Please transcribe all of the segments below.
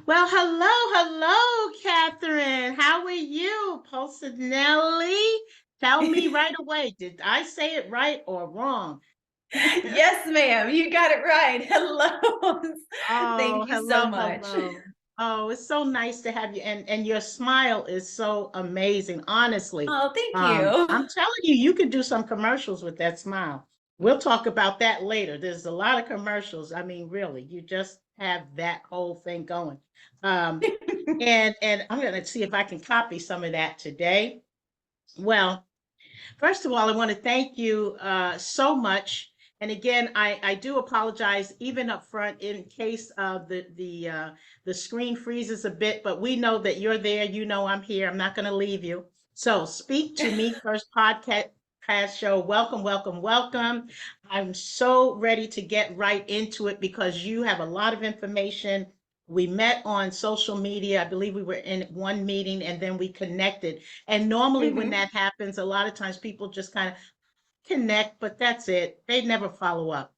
Well, hello, Catherine. How are you, Polsinelli? Tell me right away, did I say it right or wrong? Yes, ma'am. You got it right. Hello. Oh, Thank you so much. hello. Oh, it's so nice to have you, and your smile is so amazing, honestly. Oh, thank you. I'm telling you, you could do some commercials with that smile. We'll talk about that later. There's a lot of commercials. I mean, really, you just have that whole thing going. Um, and I'm going to see if I can copy some of that today. Well, first of all, I want to thank you so much. And again, I do apologize even up front in case the screen freezes a bit, but we know that you're there. You know I'm here. I'm not going to leave you. So speak to me first podcast show. Welcome, welcome, welcome. I'm so ready to get right into it because you have a lot of information. We met on social media. I believe we were in one meeting and then we connected. And normally, when hmm that happens, a lot of times people just kind of connect, but that's it. They never follow up.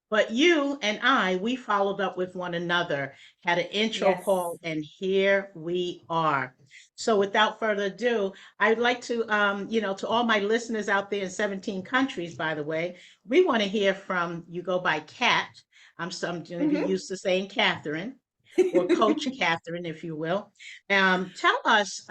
But you and I, we followed up with one another, had an intro call, Yes. and here we are. So without further ado, I'd like to, to all my listeners out there in 17 countries, by the way, we want to hear from you. Go by Kat. I'm going to be hmm used to saying Catherine or Coach Catherine, if you will. Tell us,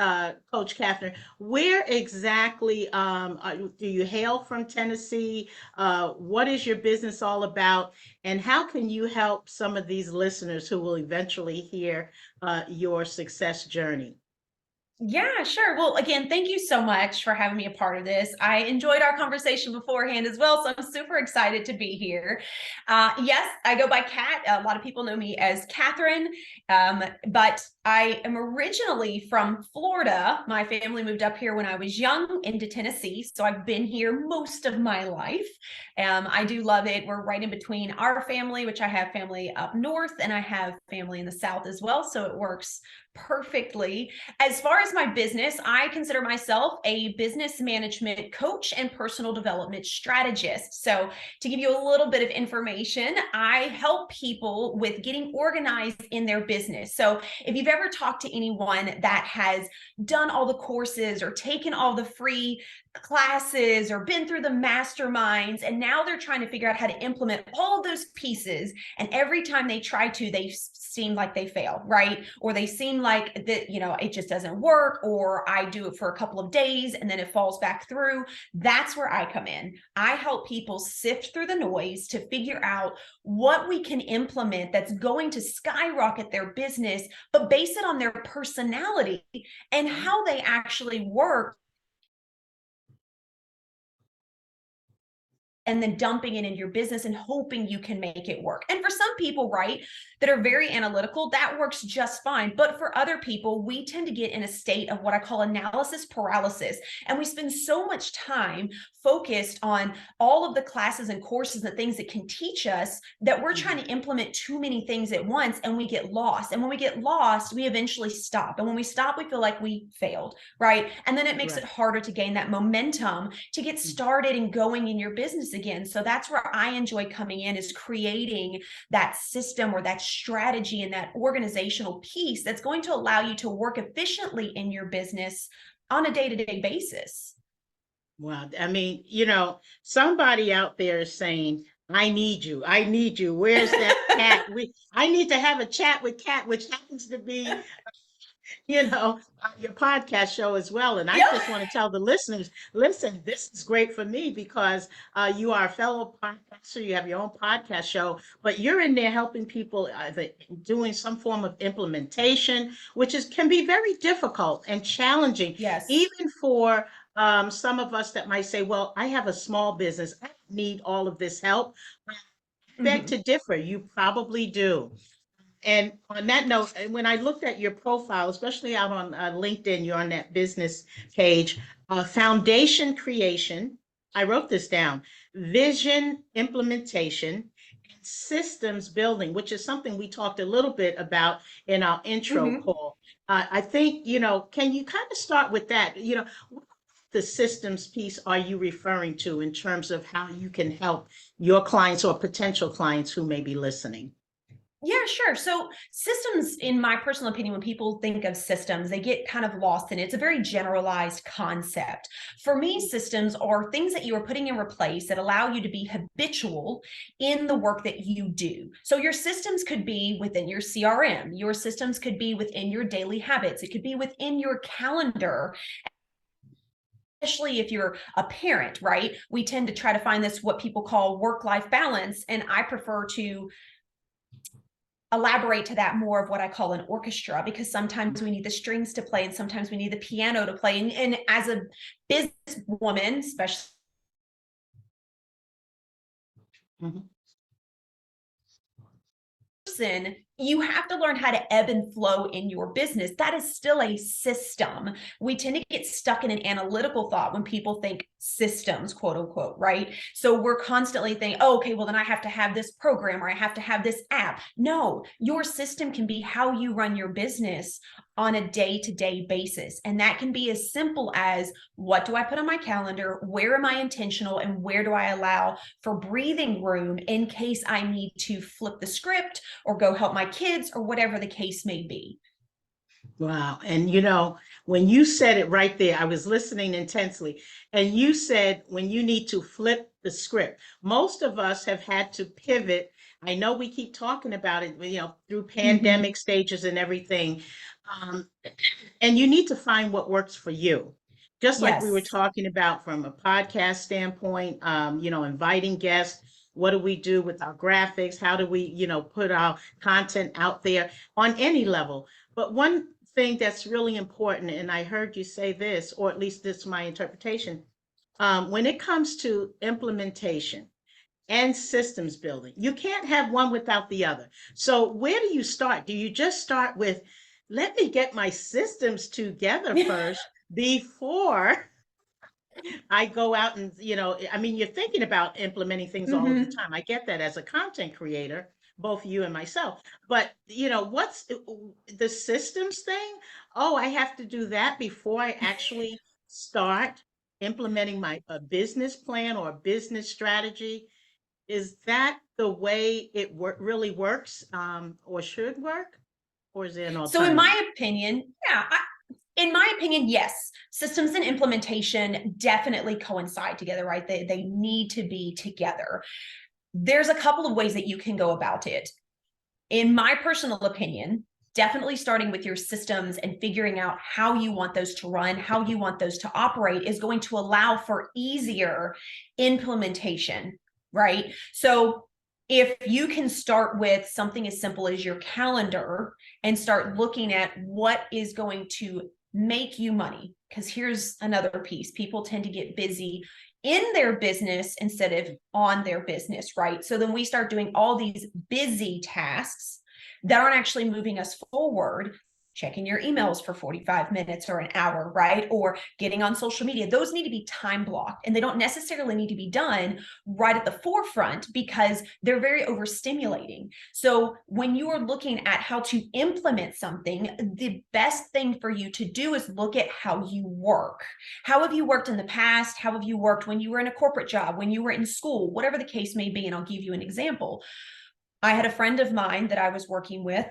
Coach Catherine, where exactly do you hail from Tennessee? What is your business all about? And how can you help some of these listeners who will eventually hear your success journey? Yeah, sure. Well, again, thank you so much for having me a part of this. I enjoyed our conversation beforehand as well, so I'm super excited to be here. Yes, I go by Kat. A lot of people know me as Catherine, but I am originally from Florida. My family moved up here when I was young into Tennessee, so I've been here most of my life. I do love it. We're right in between our family, which I have family up north, and I have family in the south as well, so it works perfectly. As far as my business, I consider myself a business management coach and personal development strategist. So, to give you a little bit of information, I help people with getting organized in their business. So, if you've ever talked to anyone that has done all the courses or taken all the free classes or been through the masterminds, and now they're trying to figure out how to implement all of those pieces, and every time they try to, they seem like they fail, right? Or they seem like that, it just doesn't work, or I do it for a couple of days and then it falls back through. That's where I come in. I help people sift through the noise to figure out what we can implement that's going to skyrocket their business, but base it on their personality and how they actually work, and then dumping it into your business and hoping you can make it work. And for some people, right, that are very analytical, that works just fine. But for other people, we tend to get in a state of what I call analysis paralysis. And we spend so much time focused on all of the classes and courses and things that can teach us that we're trying Mhm. to implement too many things at once, and we get lost. And when we get lost, we eventually stop. And when we stop, we feel like we failed, right? And then it makes it Right. harder to gain that momentum to get Mm. started and going in your business again. So that's where I enjoy coming in, is creating that system or that strategy and that organizational piece that's going to allow you to work efficiently in your business on a day-to-day basis. Wow. I mean, somebody out there is saying, I need you. I need you. Where's that cat? I need to have a chat with Cat, which happens to be your podcast show as well. And I Yeah. just want to tell the listeners, listen, this is great for me because you are a fellow podcaster, you have your own podcast show, but you're in there helping people either doing some form of implementation, which can be very difficult and challenging, Yes. even for some of us that might say, well, I have a small business. I don't need all of this help. I beg to Mhm. differ. You probably do. And on that note, when I looked at your profile, especially out on LinkedIn, you're on that business page, foundation creation. I wrote this down: vision implementation and systems building, which is something we talked a little bit about in our intro Mhm. call. I think, can you kind of start with that? What the systems piece are you referring to in terms of how you can help your clients or potential clients who may be listening? Yeah, sure. So systems, in my personal opinion, when people think of systems, they get kind of lost in it. It's a very generalized concept. For me, systems are things that you are putting in place that allow you to be habitual in the work that you do. So your systems could be within your CRM. Your systems could be within your daily habits. It could be within your calendar, especially if you're a parent, right? We tend to try to find this, what people call work-life balance. And I prefer to elaborate to that more of what I call an orchestra, because sometimes we need the strings to play and sometimes we need the piano to play. And as a businesswoman, especially, Mhm. person, you have to learn how to ebb and flow in your business. That is still a system. We tend to get stuck in an analytical thought when people think systems, quote unquote, right? So we're constantly thinking, oh, okay, well, then I have to have this program or I have to have this app. No, your system can be how you run your business on a day-to-day basis. And that can be as simple as, what do I put on my calendar? Where am I intentional? And where do I allow for breathing room in case I need to flip the script or go help my kids or whatever the case may be? Wow. And when you said it right there, I was listening intensely. And you said when you need to flip the script. Most of us have had to pivot. I know we keep talking about it, through Mhm. pandemic stages and everything. Um, and you need to find what works for you. Just like we were Yes. talking about from a podcast standpoint, inviting guests. What do we do with our graphics? How do we, put our content out there on any level? But one thing that's really important, and I heard you say this, or at least this is my interpretation, when it comes to implementation and systems building, you can't have one without the other. So where do you start? Do you just start with, let me get my systems together first before I go out and, I mean, you're thinking about implementing things all of the Mhm. time. I get that as a content creator, both you and myself. But, what's the systems thing? Oh, I have to do that before I actually start implementing my a business plan or a business strategy. Is that the way it really works, or should work? Or is there an So in alternative? my opinion, yeah, in my opinion, yes, systems and implementation definitely coincide together, right? They need to be together. There's a couple of ways that you can go about it. In my personal opinion, definitely starting with your systems and figuring out how you want those to run, how you want those to operate is going to allow for easier implementation, right? So if you can start with something as simple as your calendar and start looking at what is going to make you money, because here's another piece: people tend to get busy in their business instead of on their business, right? So then we start doing all these busy tasks that aren't actually moving us forward. Checking your emails for 45 minutes or an hour, right? Or getting on social media. Those need to be time blocked, and they don't necessarily need to be done right at the forefront because they're very overstimulating. So when you are looking at how to implement something, the best thing for you to do is look at how you work. How have you worked in the past? How have you worked when you were in a corporate job, when you were in school, whatever the case may be? And I'll give you an example. I had a friend of mine that I was working with,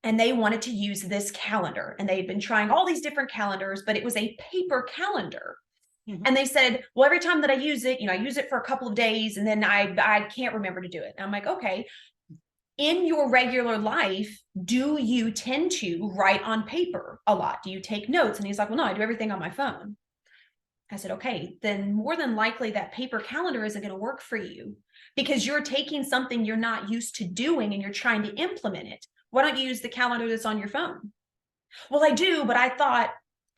and they wanted to use this calendar, and they had been trying all these different calendars, but it was a paper calendar. Mhm. And they said, well, every time that I use it, I use it for a couple of days and then I can't remember to do it. And I'm like, okay, in your regular life, do you tend to write on paper a lot? Do you take notes? And he's like, well, no, I do everything on my phone. I said, okay, then more than likely that paper calendar isn't going to work for you because you're taking something you're not used to doing and you're trying to implement it. Why don't you use the calendar that's on your phone? Well, I do, but I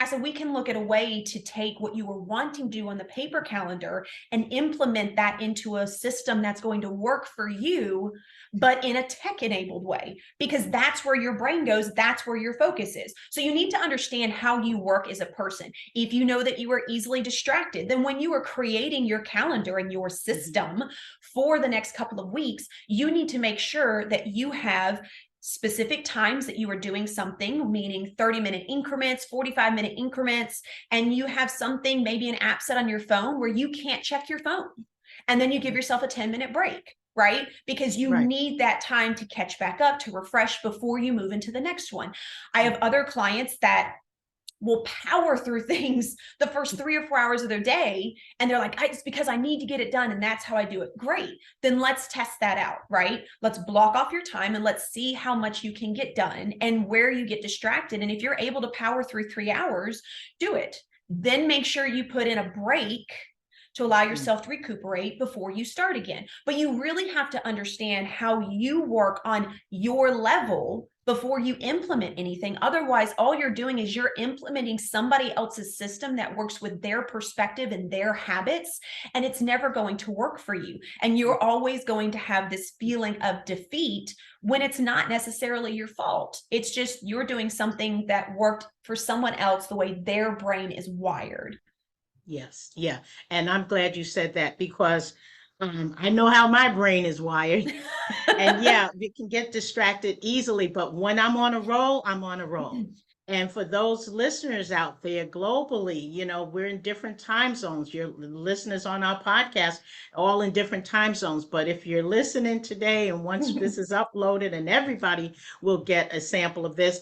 said, we can look at a way to take what you were wanting to do on the paper calendar and implement that into a system that's going to work for you, but in a tech enabled way, because that's where your brain goes. That's where your focus is. So you need to understand how you work as a person. If you know that you are easily distracted, then when you are creating your calendar and your Mhm. system for the next couple of weeks, you need to make sure that you have specific times that you are doing something, meaning 30-minute increments, 45-minute increments, and you have something, maybe an app set on your phone where you can't check your phone. And then you give yourself a 10-minute break. right? Because you Right. need that time to catch back up, to refresh before you move into the next one. I have other clients that will power through things the first 3 or 4 hours of their day. And they're like, it's because I need to get it done. And that's how I do it. Great. Then let's test that out, right? Let's block off your time and let's see how much you can get done and where you get distracted. And if you're able to power through 3 hours, do it. Then make sure you put in a break to allow yourself to recuperate before you start again. But you really have to understand how you work on your level before you implement anything. Otherwise, all you're doing is you're implementing somebody else's system that works with their perspective and their habits, and it's never going to work for you. And you're always going to have this feeling of defeat when it's not necessarily your fault. It's just you're doing something that worked for someone else the way their brain is wired. Yes, yeah. And I'm glad you said that because I know how my brain is wired. And yeah, we can get distracted easily, but when I'm on a roll, I'm on a roll. And for those listeners out there globally, we're in different time zones. Your listeners on our podcast, all in different time zones. But if you're listening today and once this is uploaded and everybody will get a sample of this,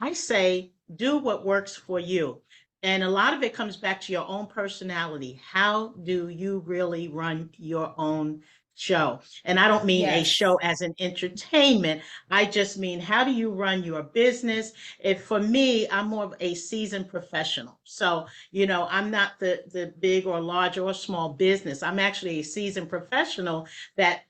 I say do what works for you. And a lot of it comes back to your own personality. How do you really run your own show? And I don't mean a Yes. show as an entertainment. I just mean, how do you run your business? If for me, I'm more of a seasoned professional. So, I'm not the big or large or small business. I'm actually a seasoned professional that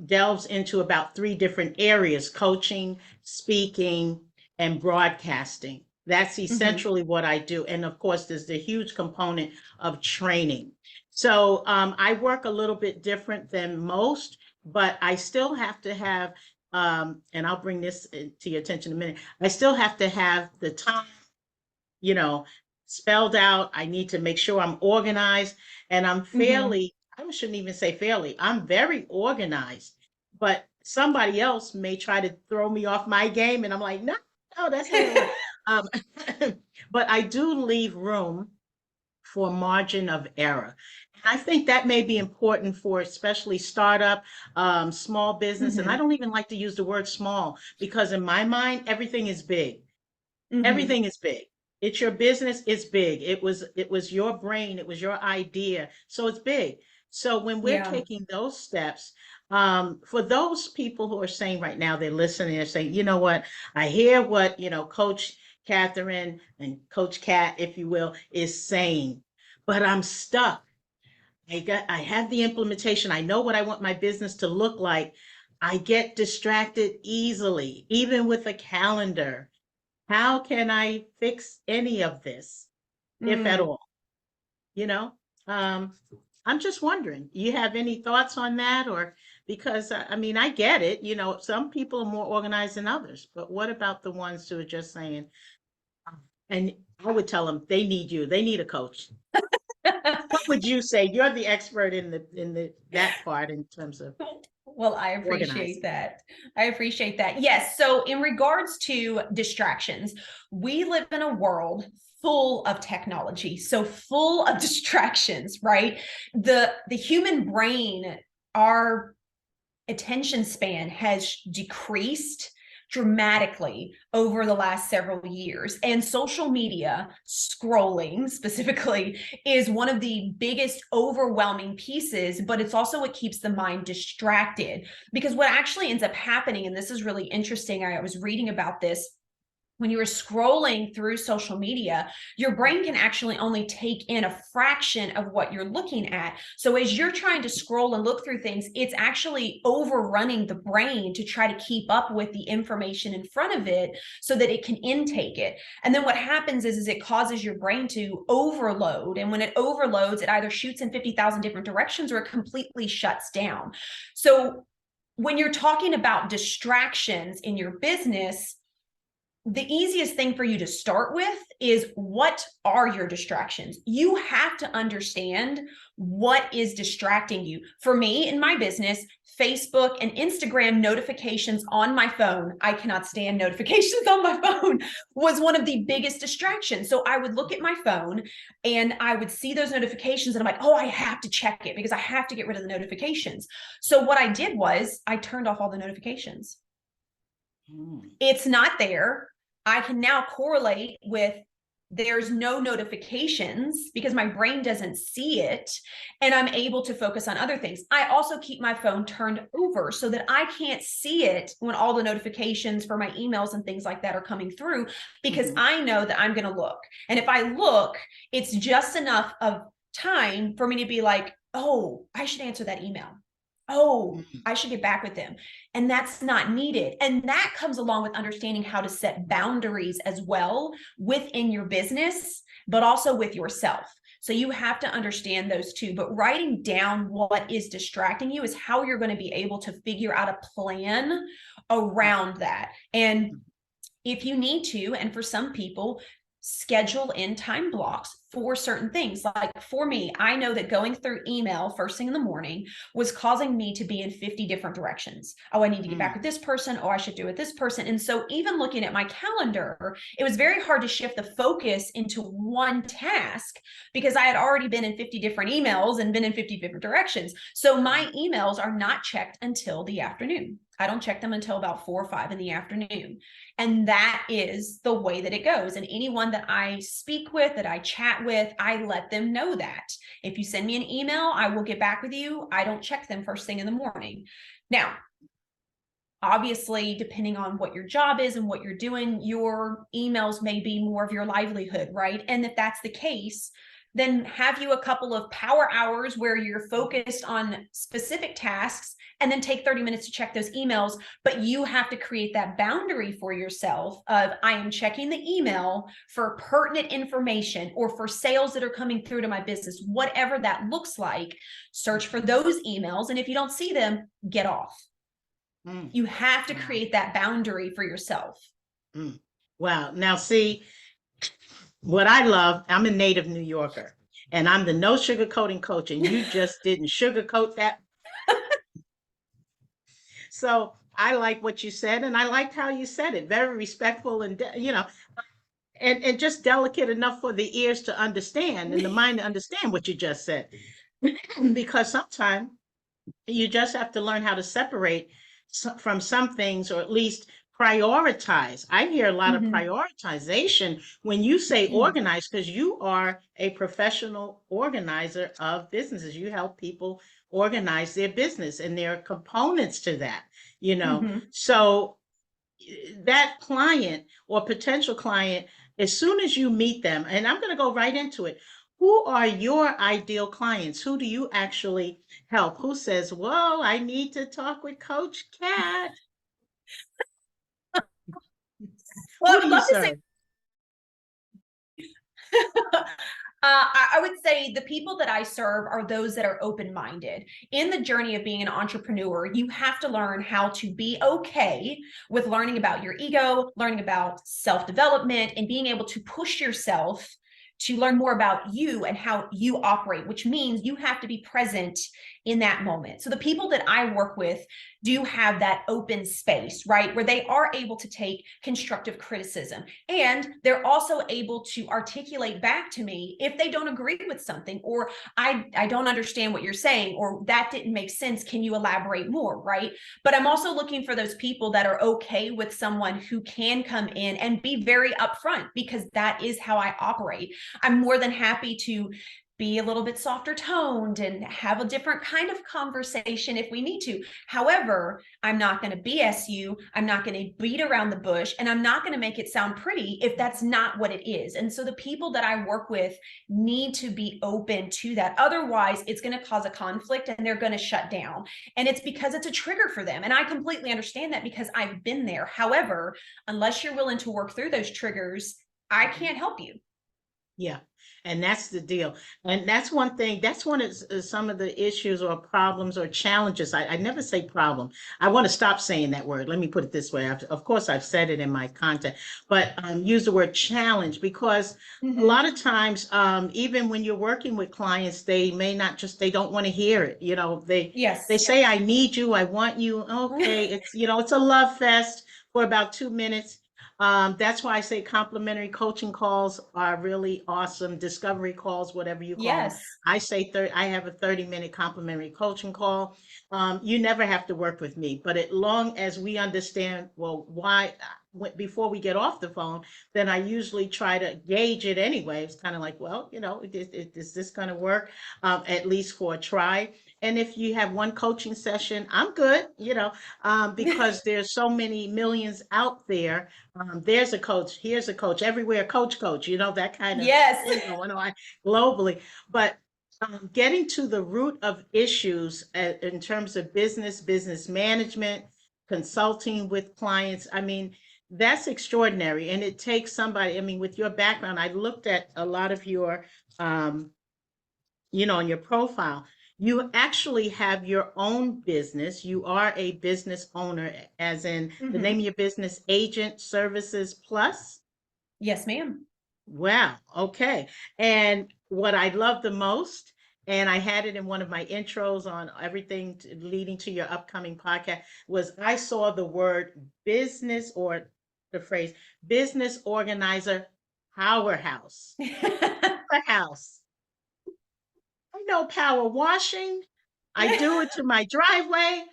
delves into about 3 different areas: coaching, speaking, and broadcasting. That's essentially what I do. And of course, there's the huge component of training. So I work a little bit different than most, but I still have to have, and I'll bring this to your attention in a minute. I still have to have the time, you know, spelled out. I need to make sure I'm organized, and I'm fairly, I shouldn't even say fairly, I'm very organized, but somebody else may try to throw me off my game, and I'm like, no, no, that's not gonna work. Um, but I do leave room for margin of error. And I think that may be important for especially startup, small business. And I don't even like to use the word small because in my mind, everything is big. Everything is big. It's your business, it's big. It was your brain, it was your idea. So it's big. So when we're Yeah. taking those steps, for those people who are saying right now, they're listening, they're saying, you know what, I hear what, Coach Katherine and Coach Kat, if you will, is saying, but I'm stuck. I have the implementation. I know what I want my business to look like. I get distracted easily, even with a calendar. How can I fix any of this, if at all? You know, um, I'm just wondering, you have any thoughts on that? Or because I mean, I get it, some people are more organized than others, but what about the ones who are just saying, and I would tell them they need you, they need a coach. What would you say? You're the expert in that part in terms of Well, I appreciate organizing. that. I appreciate that. Yes. So, in regards to distractions, we live in a world full of technology, so full of distractions, right? The human brain, our attention span has decreased dramatically over the last several years. And social media scrolling specifically is one of the biggest overwhelming pieces, but it's also what keeps the mind distracted. Because what actually ends up happening, and this is really interesting, I was reading about this. When you are scrolling through social media, your brain can actually only take in a fraction of what you're looking at. So as you're trying to scroll and look through things, it's actually overrunning the brain to try to keep up with the information in front of it so that it can intake it. And then what happens is it causes your brain to overload. And when it overloads, it either shoots in 50,000 different directions or it completely shuts down. So when you're talking about distractions in your business, the easiest thing for you to start with is, what are your distractions? You have to understand what is distracting you. For me, in my business, Facebook and Instagram notifications on my phone, I cannot stand notifications on my phone, was one of the biggest distractions. So I would look at my phone and I would see those notifications and I'm like, oh, I have to check it because I have to get rid of the notifications. So what I did was I turned off all the notifications. It's not there. I can now correlate with, there's no notifications because my brain doesn't see it, and I'm able to focus on other things. I also keep my phone turned over so that I can't see it when all the notifications for my emails and things like that are coming through, because I know that I'm going to look. And if I look, it's just enough of time for me to be like, oh, I should answer that email. Oh, I should get back with them. And that's not needed. And that comes along with understanding how to set boundaries as well within your business, but also with yourself. So you have to understand those two. But writing down what is distracting you is how you're going to be able to figure out a plan around that. And if you need to, and for some people, schedule in time blocks for certain things. Like for me, I know that going through email first thing in the morning was causing me to be in 50 different directions. Oh, I need to get back with this person. Oh, I should do it with this person. And so even looking at my calendar, it was very hard to shift the focus into one task because I had already been in 50 different emails and been in 50 different directions. So my emails are not checked until the afternoon. I don't check them until about 4 or 5 in the afternoon. And that is the way that it goes. And anyone that I speak with, that I chat with, I let them know that. If you send me an email, I will get back with you. I don't check them first thing in the morning. Now, obviously, depending on what your job is and what you're doing, your emails may be more of your livelihood, right? And if that's the case, then have you a couple of power hours where you're focused on specific tasks, and then take 30 minutes to check those emails. But you have to create that boundary for yourself of, I am checking the email for pertinent information or for sales that are coming through to my business, whatever that looks like. Search for those emails. And if you don't see them, get off. You have to create that boundary for yourself. Wow. Now, see, what I love, I'm a native New Yorker, and I'm the no sugarcoating coach, and you just didn't sugarcoat that. So I like what you said, and I liked how you said it. Very respectful, and and just delicate enough for the ears to understand and the mind to understand what you just said. Because sometimes you just have to learn how to separate from some things, or at least prioritize. I hear a lot of prioritization when you say organize, because you are a professional organizer of businesses. You help people organize their business, and there are components to that, So that client or potential client, as soon as you meet them, and I'm going to go right into it. Who are your ideal clients? Who do you actually help? Who says, whoa, I need to talk with Coach Kat? Well, Who I do would you love to serve? say I would say the people that I serve are those that are open-minded. In the journey of being an entrepreneur, you have to learn how to be okay with learning about your ego, learning about self-development, and being able to push yourself to learn more about you and how you operate, which means you have to be present in that moment. So the people that I work with do have that open space, right? Where they are able to take constructive criticism, and they're also able to articulate back to me if they don't agree with something, or I don't understand what you're saying, or that didn't make sense. Can you elaborate more, right? But I'm also looking for those people that are okay with someone who can come in and be very upfront, because that is how I operate. I'm more than happy to be a little bit softer toned and have a different kind of conversation if we need to. However, I'm not going to BS you. I'm not going to beat around the bush, and I'm not going to make it sound pretty if that's not what it is. And so the people that I work with need to be open to that. Otherwise, it's going to cause a conflict and they're going to shut down. And it's because it's a trigger for them. And I completely understand that because I've been there. However, unless you're willing to work through those triggers, I can't help you. Yeah. And that's the deal. And that's one thing, that's one of some of the issues or problems or challenges. I never say problem. I want to stop saying that word. Let me put it this way. Of course, I've said it in my content, but use the word challenge because a lot of times, even when you're working with clients, they may not just, they don't want to hear it. You know, they Yes. say, I need you, I want you. Okay, it's, you know, it's a love fest for about 2 minutes. That's why I say complimentary coaching calls are really awesome. Discovery calls, whatever you call them. Yes. I say I have a 30-minute complimentary coaching call. You never have to work with me, but as long as we understand, well, why, before we get off the phone, then I usually try to gauge it anyway. It's kind of like, well, you know, is this going to work? At least for a try. And if you have one coaching session, I'm good, you know, because there's so many millions out there. There's a coach, here's a coach, everywhere, coach, you know, that kind of Yes. thing going on globally. But getting to the root of issues in terms of business management, consulting with clients, I mean, that's extraordinary. And it takes somebody, I mean, with your background, I looked at a lot of your, you know, on your profile. You actually have your own business. You are a business owner, as in the name of your business, Agent Services Plus. Yes, ma'am. Wow. Okay. And what I love the most, and I had it in one of my intros on everything leading to your upcoming podcast, was I saw the word business, or the phrase business organizer powerhouse. Powerhouse. I know power washing. I do it to my driveway.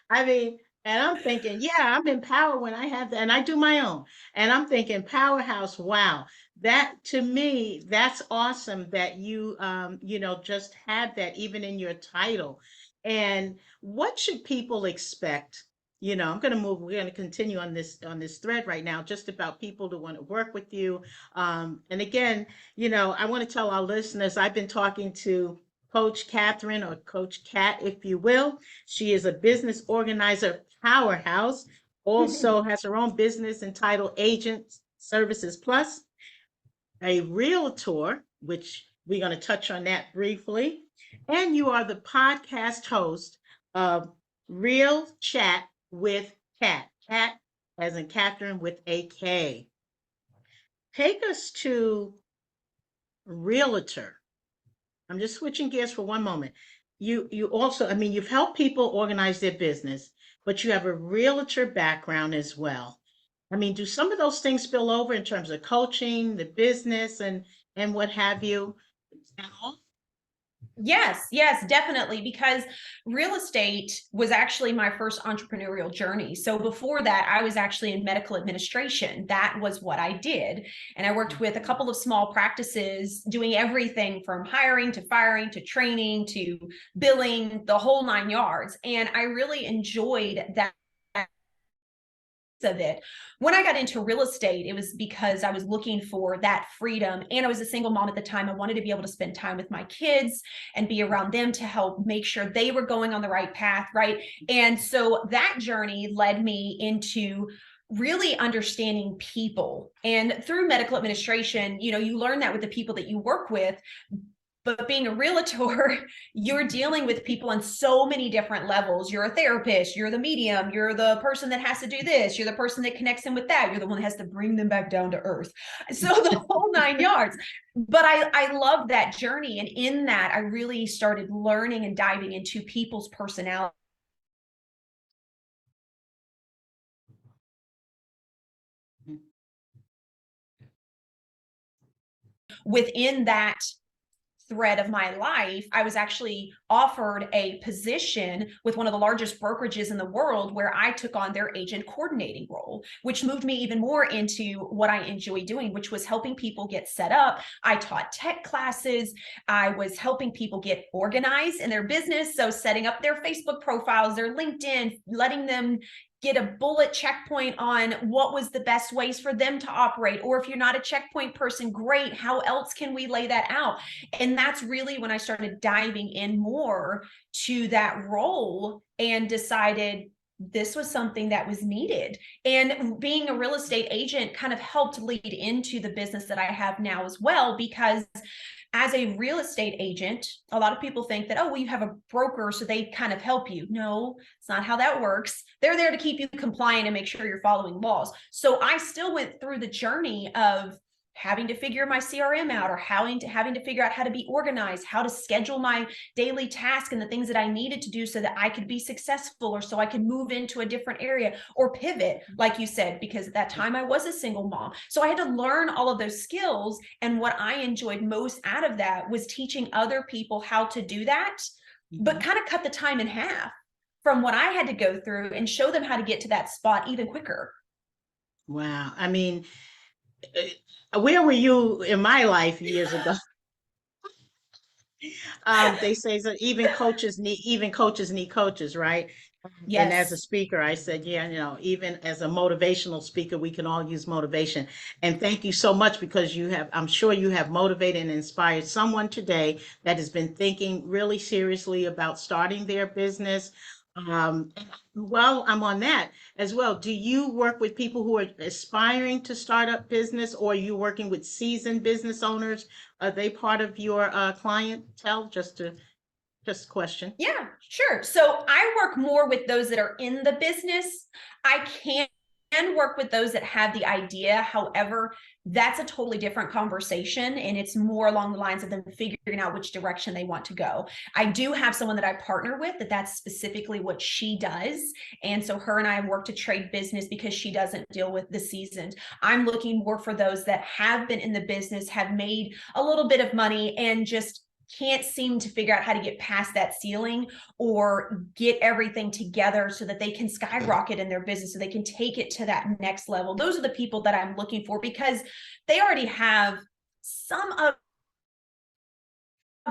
I mean, and I'm thinking, yeah, I'm in power when I have that, and I do my own. And I'm thinking, powerhouse, wow. That to me, that's awesome that you you know, just had that even in your title. And what should people expect? You know, we're gonna continue on this thread right now, just about people who want to work with you. And again, you know, I want to tell our listeners, I've been talking to Coach Katherine, or Coach Kat, if you will. She is a business organizer powerhouse, also has her own business entitled Agent Services Plus, a realtor, which we're going to touch on that briefly. And you are the podcast host of Real Chat with Kat. Kat, as in Katherine with a K. Take us to realtor. I'm just switching gears for one moment. You also, I mean, you've helped people organize their business, but you have a realtor background as well. I mean, do some of those things spill over in terms of coaching, the business, and what have you? At all? Yes, yes, definitely. Because real estate was actually my first entrepreneurial journey. So before that, I was actually in medical administration. That was what I did. And I worked with a couple of small practices doing everything from hiring to firing to training to billing, the whole 9 yards. And I really enjoyed that of it. When I got into real estate, it was because I was looking for that freedom, and I was a single mom at the time. I wanted to be able to spend time with my kids and be around them to help make sure they were going on the right path, right? And so that journey led me into really understanding people. And through medical administration, you know, you learn that with the people that you work with. But being a realtor, you're dealing with people on so many different levels. You're a therapist, you're the medium, you're the person that has to do this, you're the person that connects them with that, you're the one that has to bring them back down to earth. So the whole 9 yards. But I love that journey. And in that, I really started learning and diving into people's personality. Within that thread of my life, I was actually offered a position with one of the largest brokerages in the world, where I took on their agent coordinating role, which moved me even more into what I enjoy doing, which was helping people get set up. I taught tech classes. I was helping people get organized in their business. So setting up their Facebook profiles, their LinkedIn, letting them get a bullet checkpoint on what was the best ways for them to operate. Or if you're not a checkpoint person, great, how else can we lay that out? And that's really when I started diving in more to that role and decided this was something that was needed. And being a real estate agent kind of helped lead into the business that I have now as well, because As a real estate agent, a lot of people think that, oh, well, you have a broker, so they kind of help you. No, it's not how that works. They're there to keep you compliant and make sure you're following laws. So I still went through the journey of having to figure my CRM out, or having to figure out how to be organized, how to schedule my daily task and the things that I needed to do so that I could be successful, or so I could move into a different area or pivot, like you said, because at that time I was a single mom. So I had to learn all of those skills. And what I enjoyed most out of that was teaching other people how to do that, but kind of cut the time in half from what I had to go through and show them how to get to that spot even quicker. Wow. I mean, where were you in my life years ago? They say that even coaches need coaches, right? And as a Yes. speaker, I said, yeah, even as a motivational speaker, we can all use motivation. And thank you so much, because I'm sure you have motivated and inspired someone today that has been thinking really seriously about starting their business. Um, well, I'm on that as well. Do you work with people who are aspiring to start up business, or are you working with seasoned business owners? Are they part of your clientele? Just question. Yeah, sure. So I work more with those that are in the business. I can work with those that have the idea. However, that's a totally different conversation, and it's more along the lines of them figuring out which direction they want to go. I do have someone that I partner with that's specifically what she does. And so her and I work to trade business because she doesn't deal with the seasoned. I'm looking more for those that have been in the business, have made a little bit of money, and just can't seem to figure out how to get past that ceiling or get everything together so that they can skyrocket in their business, so they can take it to that next level. Those are the people that I'm looking for, because they already have some of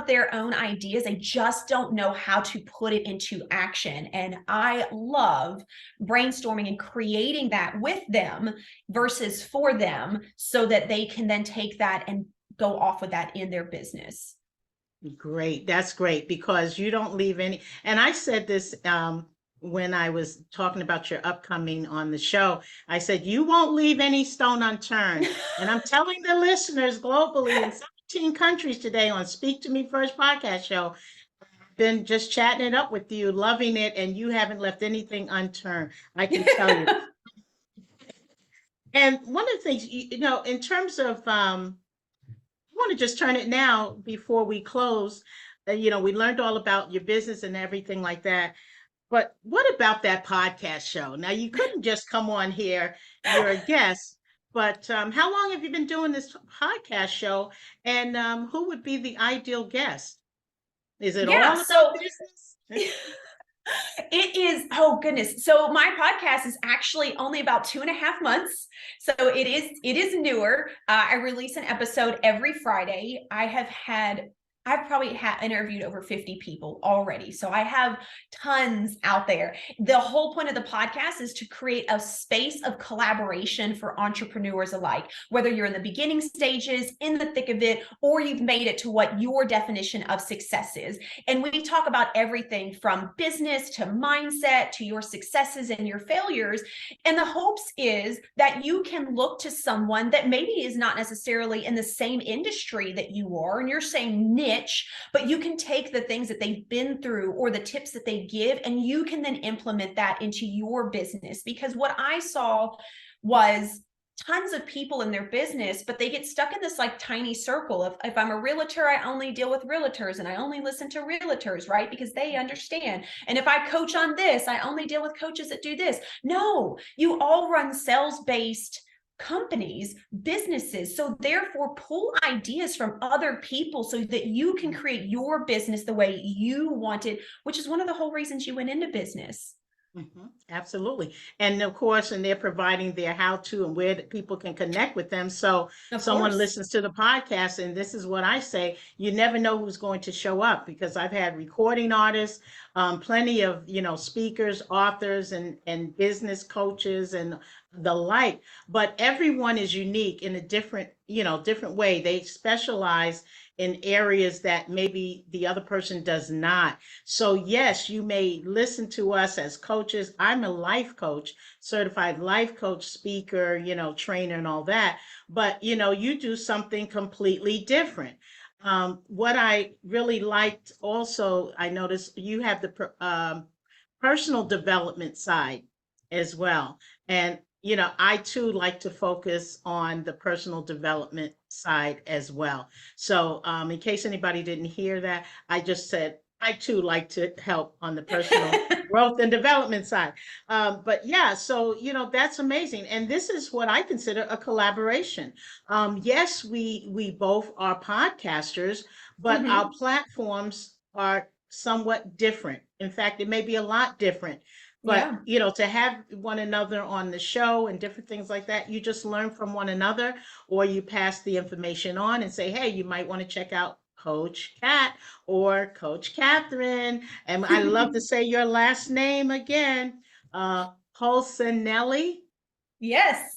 their own ideas. They just don't know how to put it into action. And I love brainstorming and creating that with them versus for them, so that they can then take that and go off with that in their business. Great. That's great, because you don't leave any. And I said this when I was talking about your upcoming on the show. I said, you won't leave any stone unturned. And I'm telling the listeners globally in 17 countries today on Speak to Me First podcast show, been just chatting it up with you, loving it, and you haven't left anything unturned. I can tell you. And one of the things, in terms of want to just turn it now before we close. We learned all about your business and everything like that. But what about that podcast show? Now, you couldn't just come on here, you're a guest, but how long have you been doing this podcast show? And who would be the ideal guest? Is it Yeah, all about so business? it is, oh goodness. So my podcast is actually only about 2.5 months. So it is newer. I release an episode every Friday. I've probably interviewed over 50 people already. So I have tons out there. The whole point of the podcast is to create a space of collaboration for entrepreneurs alike, whether you're in the beginning stages, in the thick of it, or you've made it to what your definition of success is. And we talk about everything from business to mindset to your successes and your failures. And the hopes is that you can look to someone that maybe is not necessarily in the same industry that you are, and you're saying niche, but you can take the things that they've been through or the tips that they give, and you can then implement that into your business. Because what I saw was tons of people in their business, but they get stuck in this like tiny circle of, if I'm a realtor, I only deal with realtors and I only listen to realtors, right? Because they understand. And if I coach on this, I only deal with coaches that do this. No, you all run sales-based companies, businesses. So therefore, pull ideas from other people so that you can create your business the way you want it, which is one of the whole reasons you went into business. Absolutely. And of course, and they're providing their how to and where people can connect with them. So Of someone course. listens to the podcast, and this is what I say, you never know who's going to show up, because I've had recording artists, plenty of, speakers, authors, and business coaches and the like, but everyone is unique in a different way. They specialize in areas that maybe the other person does not. So yes, you may listen to us as coaches. I'm a life coach, certified life coach, speaker, trainer and all that. But, you do something completely different. What I really liked also, I noticed you have the personal development side as well. And, I too like to focus on the personal development side as well. So, in case anybody didn't hear that, I just said I too like to help on the personal growth and development side. But yeah, so, that's amazing. And this is what I consider a collaboration. Yes, we both are podcasters, but our Hmm. platforms are somewhat different. In fact, it may be a lot different. But, Yeah. to have one another on the show and different things like that, you just learn from one another, or you pass the information on and say, hey, you might want to check out Coach Kat or Coach Catherine. And I love to say your last name again, Polsinelli. Yes.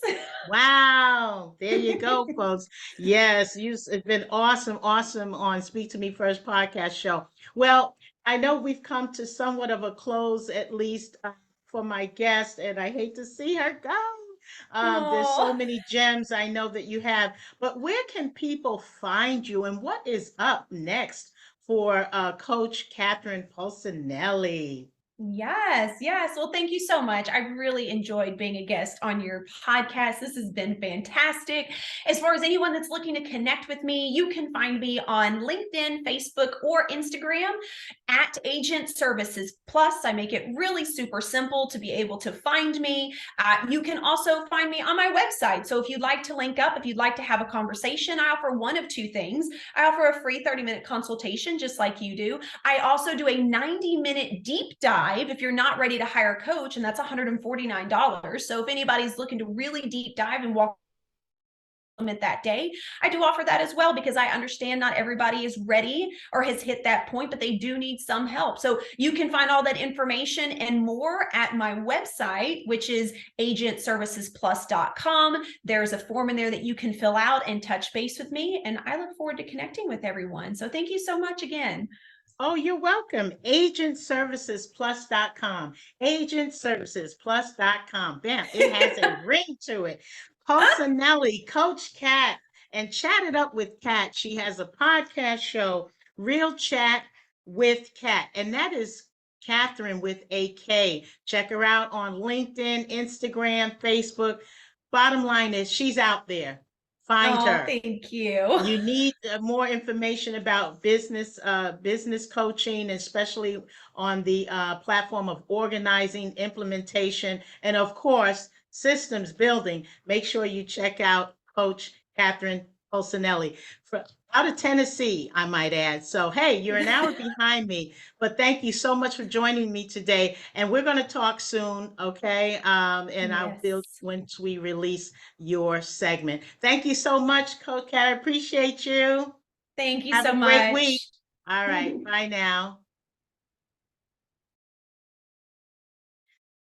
Wow, there you go, folks. Yes, it's been awesome, awesome on Speak to Me First podcast show. Well, I know we've come to somewhat of a close, at least for my guest, and I hate to see her go. There's so Oh. many gems I know that you have, but where can people find you, and what is up next for Coach Catherine Polsinelli? Yes, yes. Well, thank you so much. I really enjoyed being a guest on your podcast. This has been fantastic. As far as anyone that's looking to connect with me, you can find me on LinkedIn, Facebook, or Instagram at Agent Services Plus. I make it really super simple to be able to find me. You can also find me on my website. So if you'd like to link up, if you'd like to have a conversation, I offer one of two things. I offer a free 30-minute consultation, just like you do. I also do a 90-minute deep dive if you're not ready to hire a coach, and that's $149. So if anybody's looking to really deep dive and walk that day, I do offer that as well, because I understand not everybody is ready or has hit that point, but they do need some help. So you can find all that information and more at my website, which is agentservicesplus.com. There's a form in there that you can fill out and touch base with me, and I look forward to connecting with everyone. So thank you so much again. Oh, you're welcome. Agentservicesplus.com. Agentservicesplus.com. Bam, it has a ring to it. Polsinelli, Coach Kat, and Chat It Up with Kat. She has a podcast show, Real Chat with Kat, and that is Catherine with a K. Check her out on LinkedIn, Instagram, Facebook. Bottom line is she's out there. Find Oh, her. thank you. You need more information about business coaching, especially on the platform of organizing, implementation, and of course systems building. Make sure you check out Coach Catherine Polsinelli for out of Tennessee, I might add. So hey, you're an hour behind me, but thank you so much for joining me today, and we're going to talk soon, okay? And I'll build Yes. once we release your segment. Thank you so much, Coach Cat. I appreciate you. Thank you Have so a great week. much. All right. Bye now.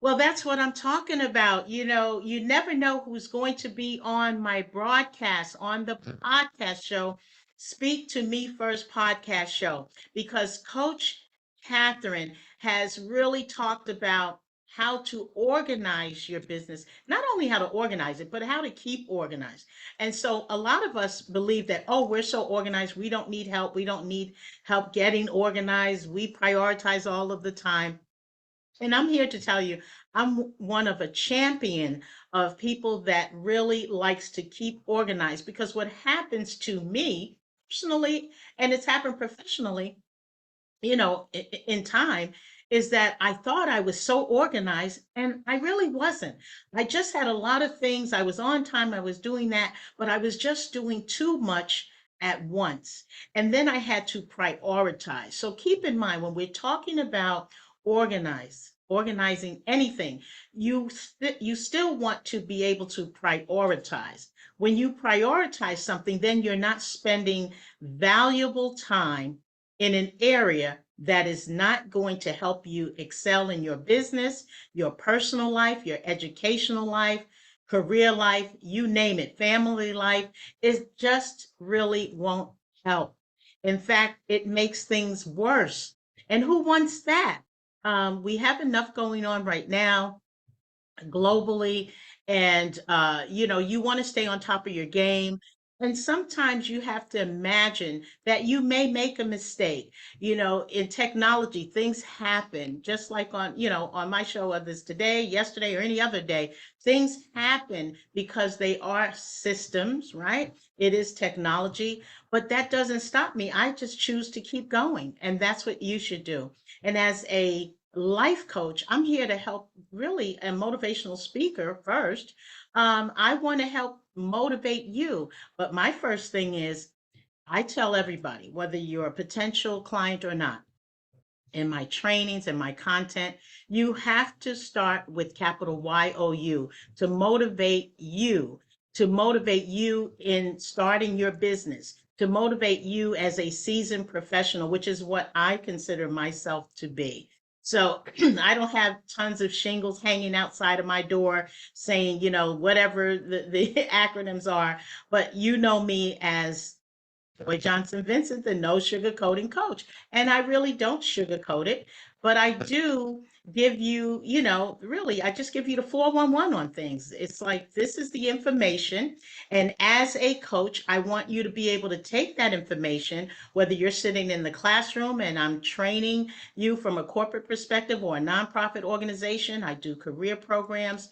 Well, that's what I'm talking about. You never know who's going to be on my broadcast, on the podcast show, Speak to Me First podcast show, because Coach Catherine has really talked about how to organize your business, not only how to organize it, but how to keep organized. And so a lot of us believe that, oh, we're so organized, we don't need help. We don't need help getting organized. We prioritize all of the time. And I'm here to tell you, I'm one of a champion of people that really likes to keep organized, because what happens to me personally, and it's happened professionally, in time, is that I thought I was so organized and I really wasn't. I just had a lot of things. I was on time, I was doing that, but I was just doing too much at once. And then I had to prioritize. So keep in mind, when we're talking about organizing anything, you still want to be able to prioritize. When you prioritize something, then you're not spending valuable time in an area that is not going to help you excel in your business, your personal life, your educational life, career life, you name it, family life. It just really won't help. In fact, it makes things worse. And who wants that? We have enough going on right now globally, and you want to stay on top of your game. And sometimes you have to imagine that you may make a mistake. In technology, things happen just like on my show, whether it's today, yesterday, or any other day. Things happen because they are systems, right? It is technology, but that doesn't stop me. I just choose to keep going. And that's what you should do. And as a life coach, I'm here to help, really a motivational speaker first. I want to help motivate you. But my first thing is I tell everybody, whether you're a potential client or not, in my trainings and my content, you have to start with capital YOU to motivate you in starting your business, to motivate you as a seasoned professional, which is what I consider myself to be. So I don't have tons of shingles hanging outside of my door saying, whatever the acronyms are, but you know me as Johnson-Vincent, the no sugarcoating coach. And I really don't sugarcoat it, but I do give you, really, I just give you the 411 on things. It's like, this is the information. And as a coach, I want you to be able to take that information, whether you're sitting in the classroom and I'm training you from a corporate perspective or a nonprofit organization. I do career programs.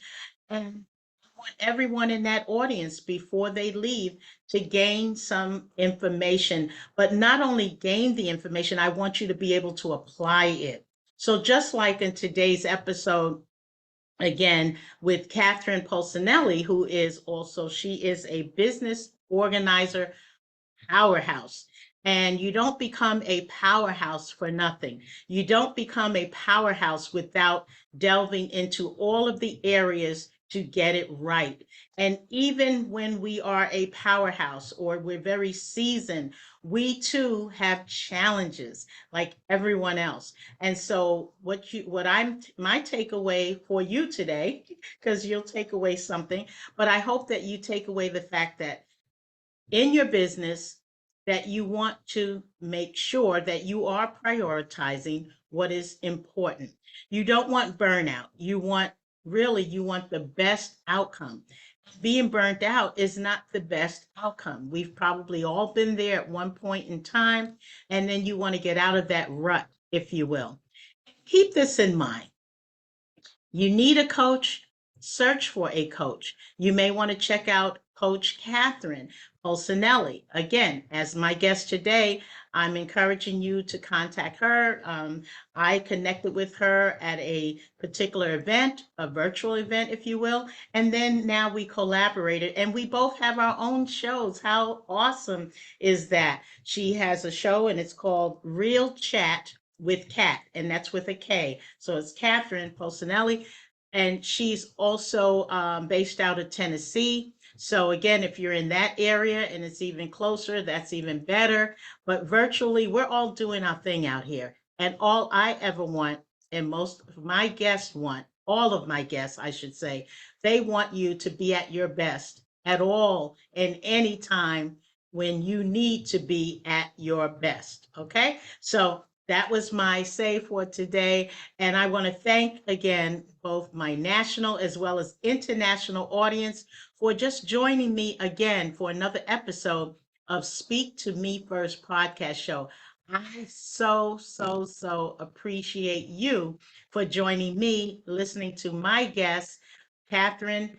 And I want everyone in that audience before they leave to gain some information, but not only gain the information, I want you to be able to apply it. So just like in today's episode, again, with Katherine Polsinelli, she is a business organizer powerhouse. And you don't become a powerhouse for nothing. You don't become a powerhouse without delving into all of the areas to get it right. And even when we are a powerhouse or we're very seasoned, we too have challenges like everyone else. And so my takeaway for you today, because you'll take away something, but I hope that you take away the fact that in your business, that you want to make sure that you are prioritizing what is important. You don't want burnout. You want the best outcome. Being burnt out is not the best outcome. We've probably all been there at one point in time, and then you want to get out of that rut, if you will. Keep this in mind. You need a coach, search for a coach. You may want to check out Coach Katherine Polsinelli. Again, as my guest today, I'm encouraging you to contact her. I connected with her at a particular event, a virtual event, if you will. And then now we collaborated and we both have our own shows. How awesome is that? She has a show and it's called Real Chat with Kat, and that's with a K. So it's Katherine Polsinelli, and she's also based out of Tennessee. So again, if you're in that area and it's even closer, that's even better. But virtually, we're all doing our thing out here. And all I ever want, and most of my guests want, all of my guests, I should say, they want you to be at your best at all and any time when you need to be at your best. Okay. So that was my say for today. And I want to thank again both my national as well as international audience for just joining me again for another episode of Speak to Me First podcast show. I so appreciate you for joining me, listening to my guest, Katherine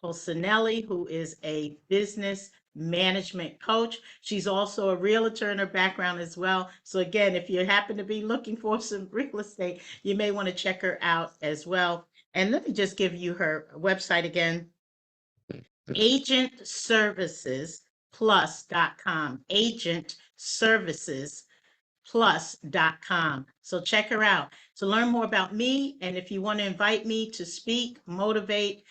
Polsinelli, who is a business management coach. She's also a realtor in her background as well. So again, if you happen to be looking for some real estate, you may want to check her out as well. And let me just give you her website again, agentservicesplus.com, agentservicesplus.com. So check her out to learn more about me. And if you want to invite me to speak, motivate,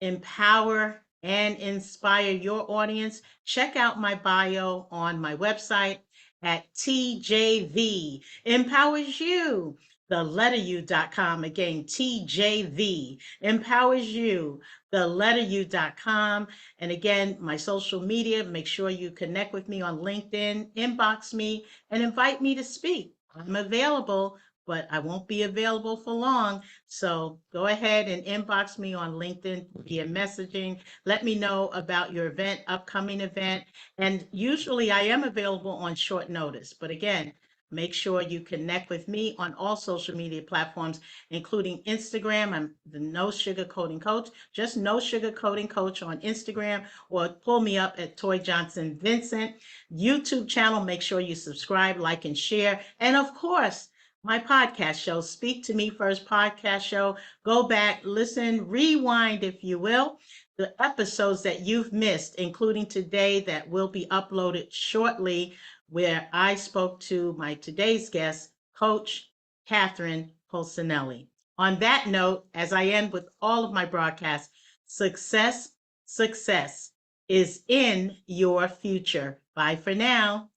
empower, and inspire your audience, check out my bio on my website at TJV Empowers You, the letter U.com. Again, TJV Empowers You, the letter U.com. And again, my social media, make sure you connect with me on LinkedIn, inbox me, and invite me to speak. I'm available but I won't be available for long. So go ahead and inbox me on LinkedIn via messaging. Let me know about your event, upcoming event. And usually I am available on short notice. But again, make sure you connect with me on all social media platforms, including Instagram. I'm the No Sugarcoating Coach, just No Sugarcoating Coach on Instagram, or pull me up at Toye Johnson-Vincent. YouTube channel, make sure you subscribe, like, and share. And of course, my podcast show, Speak to Me First podcast show. Go back, listen, rewind, if you will, the episodes that you've missed, including today that will be uploaded shortly, where I spoke to my today's guest, Coach Katherine Polsinelli. On that note, as I end with all of my broadcasts, success is in your future. Bye for now.